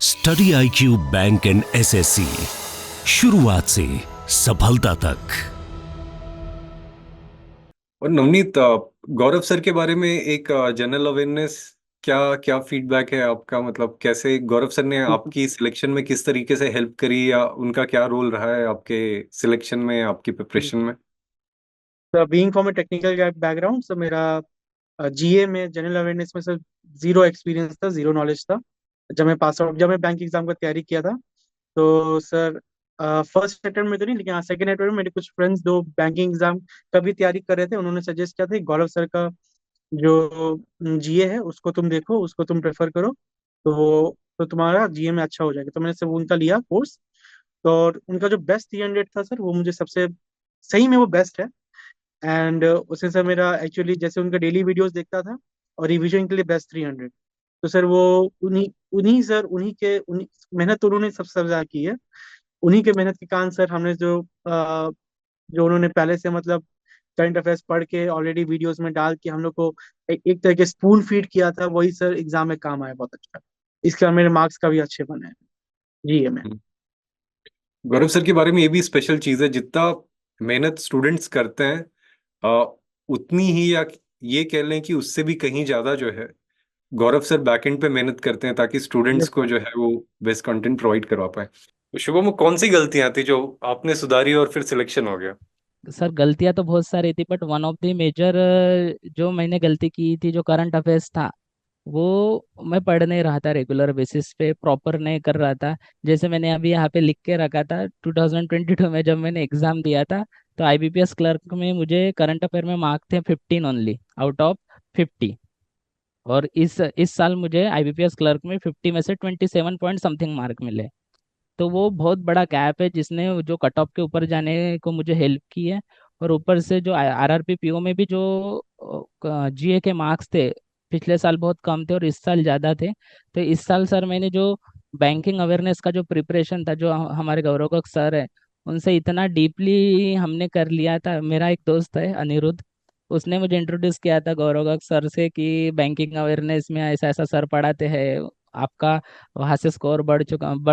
Study IQ bank and SSC, शुरुआत से सफलता तक। और नवनीत, गौरव सर के बारे में एक जनरल अवेयरनेस, क्या क्या फीडबैक है आपका? मतलब कैसे गौरव सर ने आपकी सिलेक्शन में किस तरीके से हेल्प करी, या उनका क्या रोल रहा है आपके सिलेक्शन में, आपकी प्रिपरेशन में? Being from A technical background, sir मेरा जीए में जनरल अवेयरनेस में सर जीरो एक्सपीरियंस था, जीरो नॉलेज था। जब मैं बैंक एग्जाम का तैयारी किया था, तो सर फर्स्ट अटेम्प्ट में तो नहीं, लेकिन हाँ सेकंड अटेम्प्ट में मेरे कुछ फ्रेंड्स जो बैंकिंग एग्जाम का भी तैयारी कर रहे थे, उन्होंने सजेस्ट किया था कि गौरव सर का जो जीए है उसको तुम देखो, उसको तुम प्रेफर करो, तो तुम्हारा जीए में अच्छा हो जाएगा। तो मैंने सब उनका लिया कोर्स। तो और उनका जो बेस्ट 300 था सर, वो मुझे सबसे सही में वो बेस्ट है। एंड उससे सर मेरा एक्चुअली जैसे उनका डेली वीडियोस देखता था, और रिवीजन के लिए बेस्ट 300। तो सर वो उन्हीं उन्हीं सर उन्हीं के उन्हीं मेहनत तो उन्होंने सबसे ज्यादा की है। उन्हीं के मेहनत के कारण सर हमने जो उन्होंने पहले से मतलब करंट अफेयर्स पढ़ के ऑलरेडी वीडियोस में डाल के हम लोग को एक तरह के स्पून फीड किया था, वही सर एग्जाम में काम आया बहुत अच्छा। इसके बाद मेरे मार्क्स का भी अच्छे बने हैं जी में। गौरव सर के बारे में ये भी स्पेशल चीज़ है, जितना मेहनत स्टूडेंट्स करते हैं, उतनी ही, या ये कह लें कि उससे भी कहीं ज़्यादा जो है, गौरव सर बैकएंड पे मेहनत करते हैं ताकि स्टूडेंट्स यस को जो है वो बेस्ट कंटेंट प्रोवाइड करवा पाए। तो शुभम, में कौन सी गलतियां थी जो आपने सुधारी और फिर सिलेक्शन हो गया? सर गलतियां तो बहुत सारी थी, but one of the major जो मैंने गलती की थी, जो करंट अफेयर्स था वो मैं पढ़ नहीं रहा था, रेगुलर बेसिस पे प्रॉपर नहीं कर रहा था। जैसे मैंने अभी यहाँ पे लिख के रखा था, 2022 में जब मैंने एग्जाम दिया था, तो IBPS क्लर्क में मुझे करंट अफेयर में मार्क थे 15 ओनली आउट ऑफ 50। और इस साल मुझे IBPS क्लर्क में 50 में से 27 पॉइंट समथिंग मार्क मिले। तो वो बहुत बड़ा गैप है, जिसने जो कट ऑफ के ऊपर जाने को मुझे हेल्प की है। और ऊपर से जो RRP PO में भी जो GA के मार्क्स थे, पिछले साल बहुत कम थे और इस साल ज़्यादा थे। तो इस साल सर मैंने जो बैंकिंग अवेयरनेस का जो प्रिपरेशन था, जो हमारे गौरव का सर है, उनसे इतना डीपली हमने कर लिया था। मेरा एक दोस्त है अनिरुद्ध, उसने मुझे इंट्रोड्यूस किया था गौरव का सर से कि बैंकिंग अवेयरनेस में ऐसा ऐसा सर पढ़ाते हैं, आपका वहाँ से स्कोर बढ़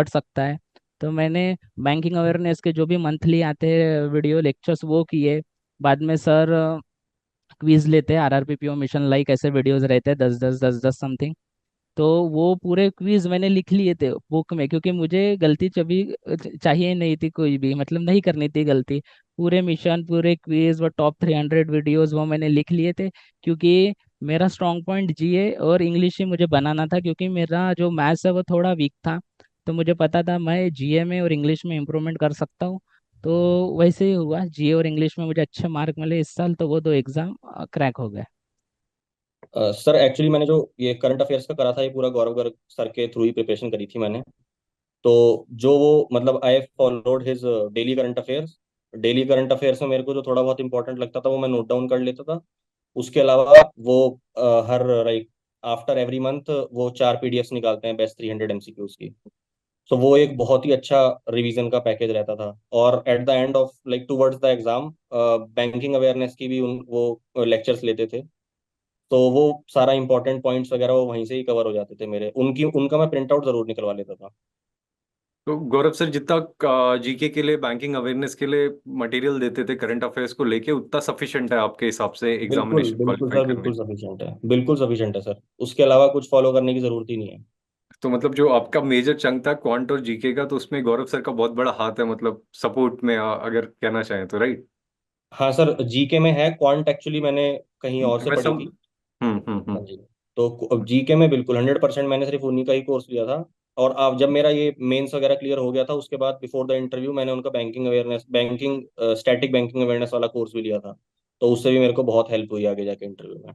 सकता है। तो मैंने बैंकिंग अवेयरनेस के जो भी मंथली आते हैं वीडियो लेक्चर्स वो किए। बाद में सर क्विज लेते हैं, RRP PO मिशन लाइक ऐसे वीडियोस रहते हैं 10 10 10 10 समथिंग। तो वो पूरे क्विज मैंने लिख लिए थे बुक में, क्योंकि मुझे गलती कभी चाहिए नहीं थी, कोई भी मतलब नहीं करनी थी गलती। पूरे मिशन, पूरे क्विज, वो टॉप 300 वीडियोस वो मैंने लिख लिए थे। क्योंकि मेरा स्ट्रॉन्ग पॉइंट GA और इंग्लिश ही मुझे बनाना था, क्योंकि मेरा जो मैथ्स है वो थोड़ा वीक था। तो मुझे पता था मैं GA में और इंग्लिश में इम्प्रूवमेंट कर सकता हूँ। तो वैसे ही हुआ, GA और इंग्लिश में मुझे अच्छे मार्क मिले इस साल, तो वो दो एग्ज़ाम क्रैक हो गए। सर एक्चुअली मैंने जो ये करंट अफेयर्स का करा था, ये पूरा गौरव गर्ग सर के थ्रू ही प्रिपरेशन करी थी मैंने। तो जो वो मतलब I followed his daily current affairs में मेरे को जो थोड़ा बहुत इंपॉर्टेंट लगता था वो मैं नोट डाउन कर लेता था। उसके अलावा वो हर लाइक आफ्टर एवरी मंथ वो 4 PDFs निकालते हैं बेस्ट 300 MCQs की। सो वो एक बहुत ही अच्छा रिवीजन का पैकेज रहता था। और at the end of like towards the exam banking awareness की भी वो लेक्चर्स लेते थे। तो वो सारा इंपॉर्टेंट पॉइंट्स वगैरह वो वहीं से ही कवर हो जाते थे मेरे, उनकी उनका मैं प्रिंट आउट जरूर निकलवा लेता था। तो गौरव सर जितना जीके के लिए, बैंकिंग अवेयरनेस के लिए मटेरियल देते थे करंट अफेयर्स को लेके, उतना सफिशिएंट है आपके हिसाब से बिल्कुल एग्जामिनेशन बिल्कुल क्वालिफाई सर, करने बिल्कुल के? सफिशिएंट है, बिल्कुल सफिशिएंट है सर। उसके अलावा कुछ फॉलो करने की जरूरत ही नहीं है। तो मतलब जो आपका मेजर चंक था क्वांट और जीके का, तो उसमें गौरव सर का बहुत बड़ा हाथ है, मतलब सपोर्ट में, अगर कहना चाहें तो, राइट? हाँ सर, जीके में है, क्वांट एक्चुअली मैंने कहीं और से वैसे पढ़ी हम। थी। हाँ हम्म। जी। तो जीके में बिल्कुल 100% मैंने सिर्फ उन्हीं का ही कोर्स लिया था। और अब जब मेरा ये मेंस वगैरह क्लियर हो गया था, उसके बाद बिफोर द इंटरव्यू मैंने उनका बैंकिंग स्टैटिक बैंकिंग अवेयरनेस वाला कोर्स भी लिया था। तो उससे भी मेरे को बहुत हेल्प हुई आगे जाके इंटरव्यू में।